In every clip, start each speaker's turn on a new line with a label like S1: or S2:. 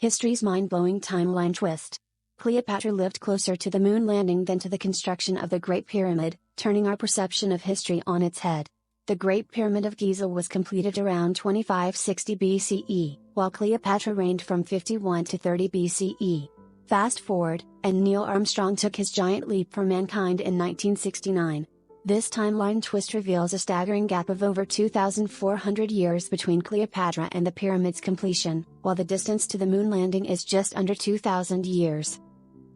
S1: History's mind-blowing timeline twist. Cleopatra lived closer to the moon landing than to the construction of the Great Pyramid, turning our perception of history on its head. The Great Pyramid of Giza was completed around 2560 BCE, while Cleopatra reigned from 51 to 30 BCE. Fast forward, and Neil Armstrong took his giant leap for mankind in 1969. This timeline twist reveals a staggering gap of over 2,400 years between Cleopatra and the pyramid's completion, while the distance to the moon landing is just under 2,000 years.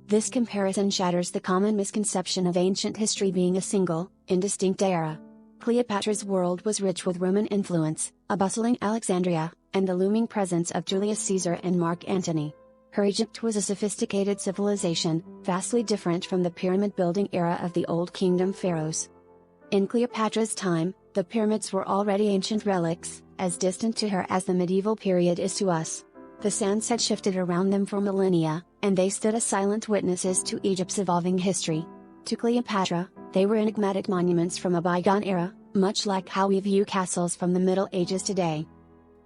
S1: This comparison shatters the common misconception of ancient history being a single, indistinct era. Cleopatra's world was rich with Roman influence, a bustling Alexandria, and the looming presence of Julius Caesar and Mark Antony. Her Egypt was a sophisticated civilization, vastly different from the pyramid-building era of the Old Kingdom pharaohs. In Cleopatra's time, the pyramids were already ancient relics, as distant to her as the medieval period is to us. The sands had shifted around them for millennia, and they stood as silent witnesses to Egypt's evolving history. To Cleopatra, they were enigmatic monuments from a bygone era, much like how we view castles from the Middle Ages today.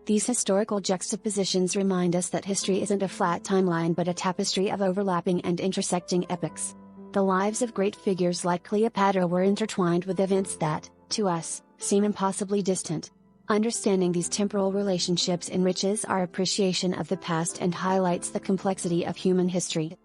S1: These historical juxtapositions remind us that history isn't a flat timeline but a tapestry of overlapping and intersecting epochs. The lives of great figures like Cleopatra were intertwined with events that, to us, seem impossibly distant. Understanding these temporal relationships enriches our appreciation of the past and highlights the complexity of human history.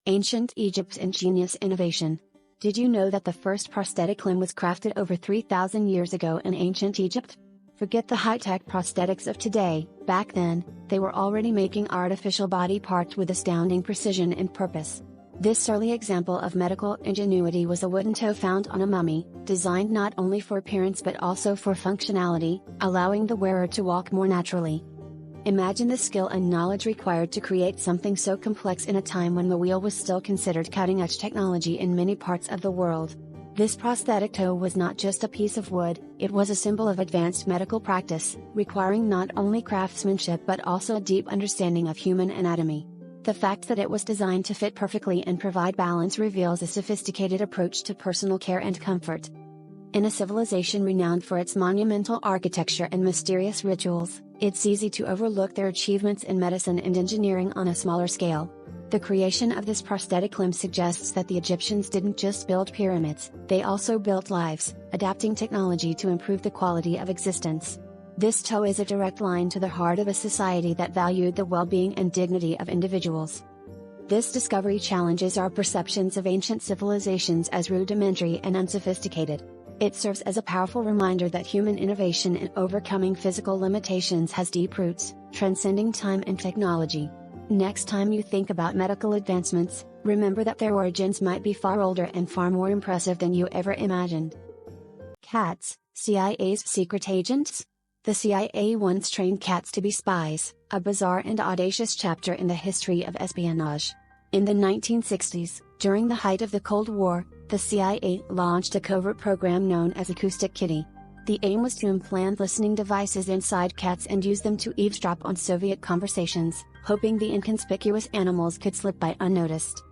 S1: Ancient Egypt's ingenious innovation. Did you know that the first prosthetic limb was crafted over 3,000 years ago in ancient Egypt? Forget the high-tech prosthetics of today, back then, they were already making artificial body parts with astounding precision and purpose. This early example of medical ingenuity was a wooden toe found on a mummy, designed not only for appearance but also for functionality, allowing the wearer to walk more naturally. Imagine the skill and knowledge required to create something so complex in a time when the wheel was still considered cutting-edge technology in many parts of the world. This prosthetic toe was not just a piece of wood, it was a symbol of advanced medical practice, requiring not only craftsmanship but also a deep understanding of human anatomy. The fact that it was designed to fit perfectly and provide balance reveals a sophisticated approach to personal care and comfort. In a civilization renowned for its monumental architecture and mysterious rituals, it's easy to overlook their achievements in medicine and engineering on a smaller scale. The creation of this prosthetic limb suggests that the Egyptians didn't just build pyramids, they also built lives, adapting technology to improve the quality of existence. This toe is a direct line to the heart of a society that valued the well-being and dignity of individuals. This discovery challenges our perceptions of ancient civilizations as rudimentary and unsophisticated. It serves as a powerful reminder that human innovation in overcoming physical limitations has deep roots, transcending time and technology. Next time you think about medical advancements, remember that their origins might be far older and far more impressive than you ever imagined. Cats, CIA's secret agents? The CIA once trained cats to be spies, a bizarre and audacious chapter in the history of espionage. In the 1960s, during the height of the Cold War, the CIA launched a covert program known as Acoustic Kitty. The aim was to implant listening devices inside cats and use them to eavesdrop on Soviet conversations, hoping the inconspicuous animals could slip by unnoticed.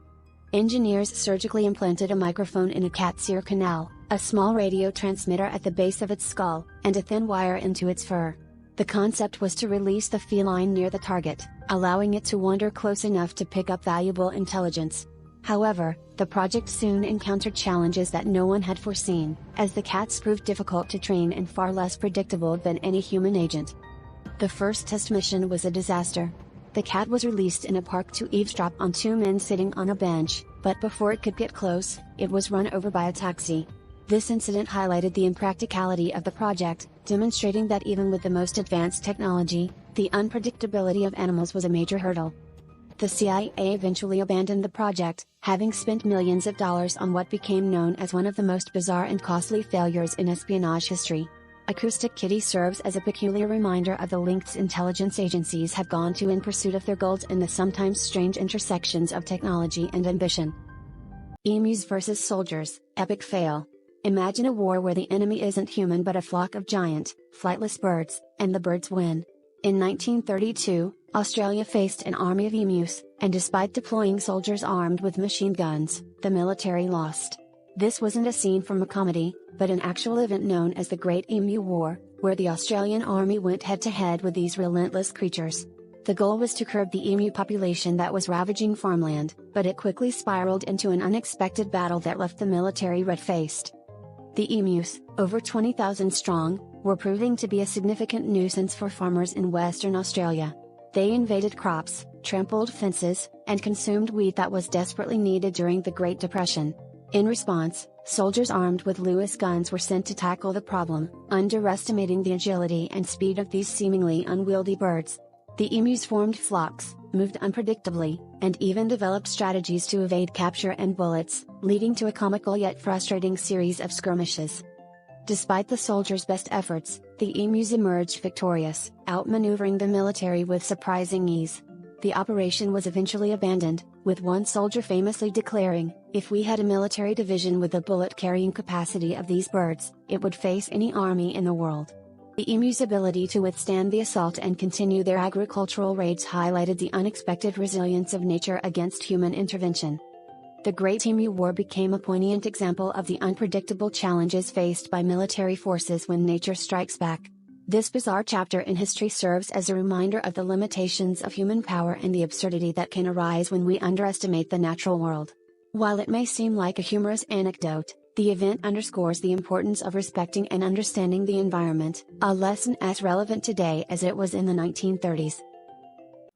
S1: Engineers surgically implanted a microphone in a cat's ear canal, a small radio transmitter at the base of its skull, and a thin wire into its fur. The concept was to release the feline near the target, allowing it to wander close enough to pick up valuable intelligence. However, the project soon encountered challenges that no one had foreseen, as the cats proved difficult to train and far less predictable than any human agent. The first test mission was a disaster. The cat was released in a park to eavesdrop on two men sitting on a bench, but before it could get close, it was run over by a taxi. This incident highlighted the impracticality of the project, demonstrating that even with the most advanced technology, the unpredictability of animals was a major hurdle. The CIA eventually abandoned the project, having spent millions of dollars on what became known as one of the most bizarre and costly failures in espionage history. Acoustic Kitty serves as a peculiar reminder of the lengths intelligence agencies have gone to in pursuit of their goals and the sometimes strange intersections of technology and ambition. Emus versus soldiers, epic fail. Imagine a war where the enemy isn't human but a flock of giant, flightless birds, and the birds win. In 1932, Australia faced an army of emus, and despite deploying soldiers armed with machine guns, the military lost. This wasn't a scene from a comedy, but an actual event known as the Great Emu War, where the Australian Army went head-to-head with these relentless creatures. The goal was to curb the emu population that was ravaging farmland, but it quickly spiraled into an unexpected battle that left the military red-faced. The emus, over 20,000 strong, were proving to be a significant nuisance for farmers in Western Australia. They invaded crops, trampled fences, and consumed wheat that was desperately needed during the Great Depression. In response, soldiers armed with Lewis guns were sent to tackle the problem, underestimating the agility and speed of these seemingly unwieldy birds. The emus formed flocks, moved unpredictably, and even developed strategies to evade capture and bullets, leading to a comical yet frustrating series of skirmishes. Despite the soldiers' best efforts, the emus emerged victorious, outmaneuvering the military with surprising ease. The operation was eventually abandoned, with one soldier famously declaring, "If we had a military division with the bullet-carrying capacity of these birds, it would face any army in the world." The emu's ability to withstand the assault and continue their agricultural raids highlighted the unexpected resilience of nature against human intervention. The Great Emu War became a poignant example of the unpredictable challenges faced by military forces when nature strikes back. This bizarre chapter in history serves as a reminder of the limitations of human power and the absurdity that can arise when we underestimate the natural world. While it may seem like a humorous anecdote, the event underscores the importance of respecting and understanding the environment, a lesson as relevant today as it was in the 1930s.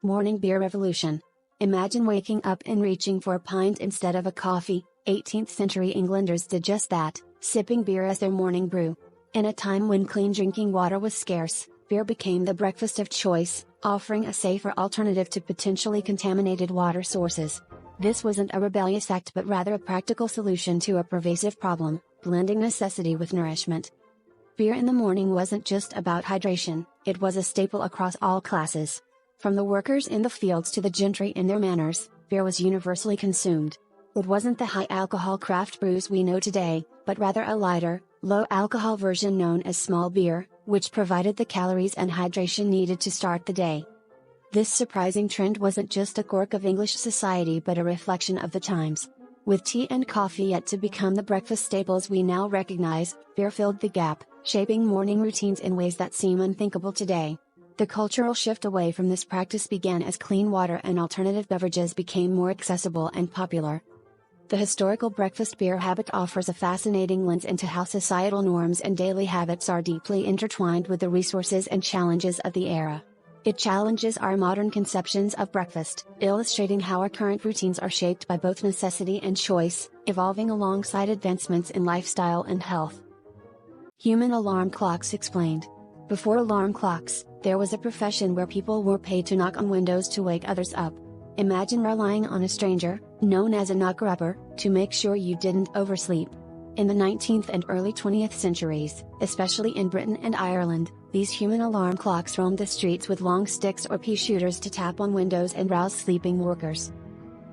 S1: Morning beer revolution. Imagine waking up and reaching for a pint instead of a coffee. 18th century Englanders did just that, sipping beer as their morning brew. In a time when clean drinking water was scarce, beer became the breakfast of choice, offering a safer alternative to potentially contaminated water sources. This wasn't a rebellious act but rather a practical solution to a pervasive problem, blending necessity with nourishment. Beer in the morning wasn't just about hydration, it was a staple across all classes. From the workers in the fields to the gentry in their manors, beer was universally consumed. It wasn't the high-alcohol craft brews we know today, but rather a lighter, low-alcohol version known as small beer, which provided the calories and hydration needed to start the day. This surprising trend wasn't just a quirk of English society but a reflection of the times. With tea and coffee yet to become the breakfast staples we now recognize, beer filled the gap, shaping morning routines in ways that seem unthinkable today. The cultural shift away from this practice began as clean water and alternative beverages became more accessible and popular. The historical breakfast beer habit offers a fascinating lens into how societal norms and daily habits are deeply intertwined with the resources and challenges of the era. It challenges our modern conceptions of breakfast, illustrating how our current routines are shaped by both necessity and choice, evolving alongside advancements in lifestyle and health. Human alarm clocks explained. Before alarm clocks, there was a profession where people were paid to knock on windows to wake others up. Imagine relying on a stranger, known as a knocker-upper, to make sure you didn't oversleep. In the 19th and early 20th centuries, especially in Britain and Ireland, these human alarm clocks roamed the streets with long sticks or pea shooters to tap on windows and rouse sleeping workers.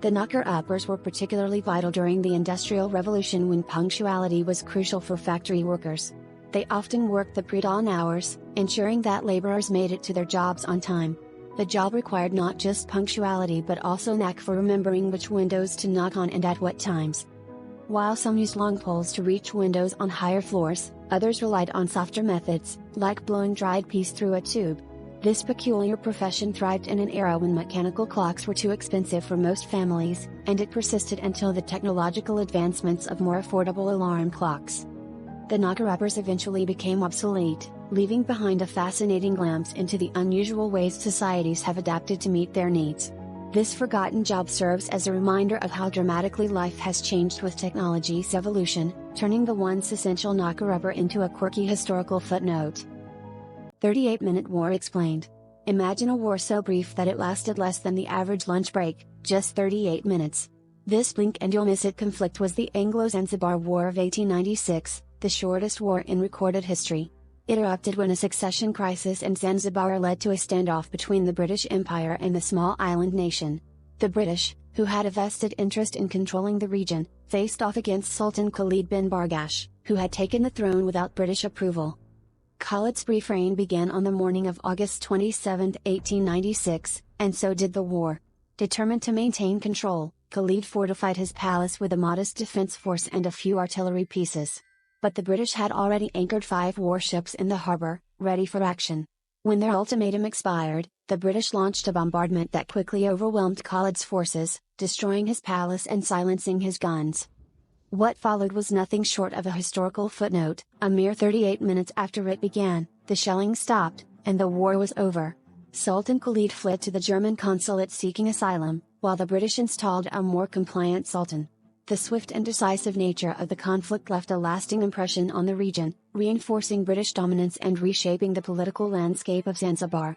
S1: The knocker-uppers were particularly vital during the Industrial Revolution when punctuality was crucial for factory workers. They often worked the pre-dawn hours, ensuring that laborers made it to their jobs on time. The job required not just punctuality but also knack for remembering which windows to knock on and at what times. While some used long poles to reach windows on higher floors, others relied on softer methods, like blowing dried peas through a tube. This peculiar profession thrived in an era when mechanical clocks were too expensive for most families, and it persisted until the technological advancements of more affordable alarm clocks. The knocker-uppers eventually became obsolete, leaving behind a fascinating glimpse into the unusual ways societies have adapted to meet their needs. This forgotten job serves as a reminder of how dramatically life has changed with technology's evolution, turning the once essential knocker-upper into a quirky historical footnote. 38-minute war explained. Imagine a war so brief that it lasted less than the average lunch break, just 38 minutes. This blink-and-you'll-miss-it conflict was the Anglo-Zanzibar War of 1896, the shortest war in recorded history. It erupted when a succession crisis in Zanzibar led to a standoff between the British Empire and the small island nation. The British, who had a vested interest in controlling the region, faced off against Sultan Khalid bin Bargash, who had taken the throne without British approval. Khalid's brief reign began on the morning of August 27, 1896, and so did the war. Determined to maintain control, Khalid fortified his palace with a modest defense force and a few artillery pieces. But the British had already anchored 5 warships in the harbor, ready for action. When their ultimatum expired, The British launched a bombardment that quickly overwhelmed Khalid's forces, destroying his palace and silencing his guns. What followed was nothing short of a historical footnote. A mere 38 minutes after it began, the shelling stopped, and the war was over. Sultan Khalid fled to the German consulate seeking asylum, while the British installed a more compliant sultan. The swift and decisive nature of the conflict left a lasting impression on the region, reinforcing British dominance and reshaping the political landscape of Zanzibar.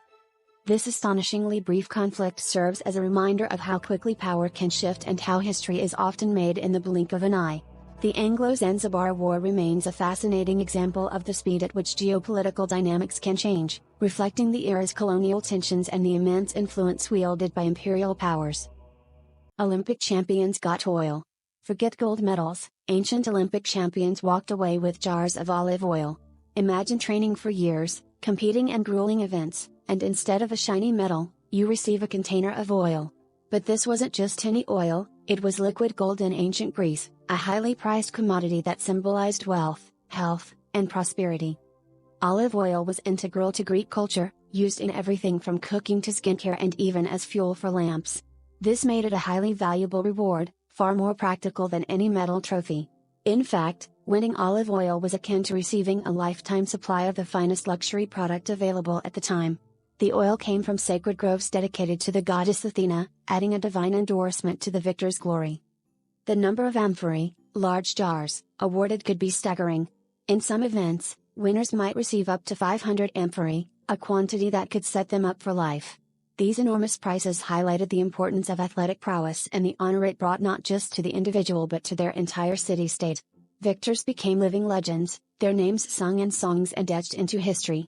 S1: This astonishingly brief conflict serves as a reminder of how quickly power can shift and how history is often made in the blink of an eye. The Anglo-Zanzibar War remains a fascinating example of the speed at which geopolitical dynamics can change, reflecting the era's colonial tensions and the immense influence wielded by imperial powers. Olympic champions got oil. Forget gold medals, ancient Olympic champions walked away with jars of olive oil. Imagine training for years, competing in grueling events, and instead of a shiny medal, you receive a container of oil. But this wasn't just any oil, it was liquid gold in ancient Greece, a highly prized commodity that symbolized wealth, health, and prosperity. Olive oil was integral to Greek culture, used in everything from cooking to skincare and even as fuel for lamps. This made it a highly valuable reward, far more practical than any medal trophy. In fact, winning olive oil was akin to receiving a lifetime supply of the finest luxury product available at the time. The oil came from sacred groves dedicated to the goddess Athena, adding a divine endorsement to the victor's glory. The number of amphorae, large jars, awarded could be staggering. In some events, winners might receive up to 500 amphorae, a quantity that could set them up for life. These enormous prizes highlighted the importance of athletic prowess and the honor it brought not just to the individual but to their entire city-state. Victors became living legends, their names sung in songs and etched into history.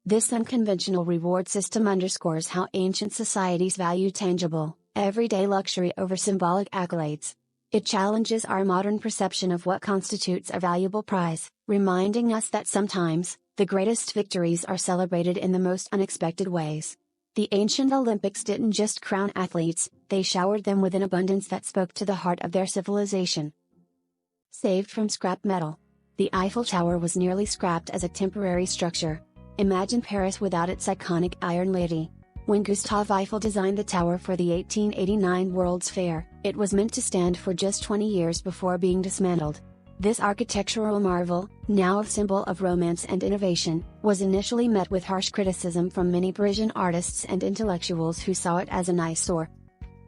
S1: This unconventional reward system underscores how ancient societies valued tangible, everyday luxury over symbolic accolades. It challenges our modern perception of what constitutes a valuable prize, reminding us that sometimes, the greatest victories are celebrated in the most unexpected ways. The ancient Olympics didn't just crown athletes, they showered them with an abundance that spoke to the heart of their civilization. Saved from scrap metal. The Eiffel Tower was nearly scrapped as a temporary structure. Imagine Paris without its iconic Iron Lady. When Gustave Eiffel designed the tower for the 1889 World's Fair, it was meant to stand for just 20 years before being dismantled. This architectural marvel, now a symbol of romance and innovation, was initially met with harsh criticism from many Parisian artists and intellectuals who saw it as an eyesore.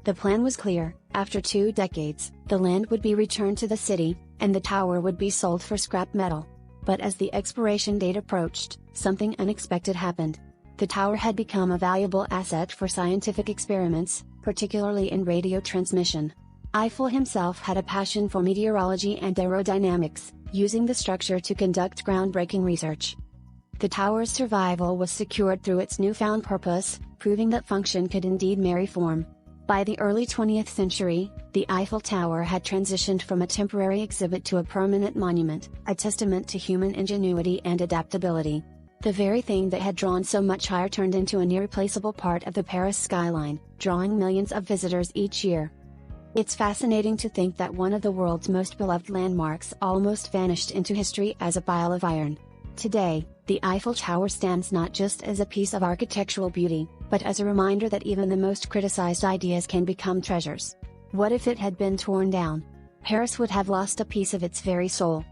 S1: The plan was clear: after 2 decades, the land would be returned to the city, and the tower would be sold for scrap metal. But as the expiration date approached, something unexpected happened. The tower had become a valuable asset for scientific experiments, particularly in radio transmission. Eiffel himself had a passion for meteorology and aerodynamics, using the structure to conduct groundbreaking research. The tower's survival was secured through its newfound purpose, proving that function could indeed marry form. By the early 20th century, the Eiffel Tower had transitioned from a temporary exhibit to a permanent monument, a testament to human ingenuity and adaptability. The very thing that had drawn so much ire turned into an irreplaceable part of the Paris skyline, drawing millions of visitors each year. It's fascinating to think that one of the world's most beloved landmarks almost vanished into history as a pile of iron. Today, the Eiffel Tower stands not just as a piece of architectural beauty, but as a reminder that even the most criticized ideas can become treasures. What if it had been torn down? Paris would have lost a piece of its very soul.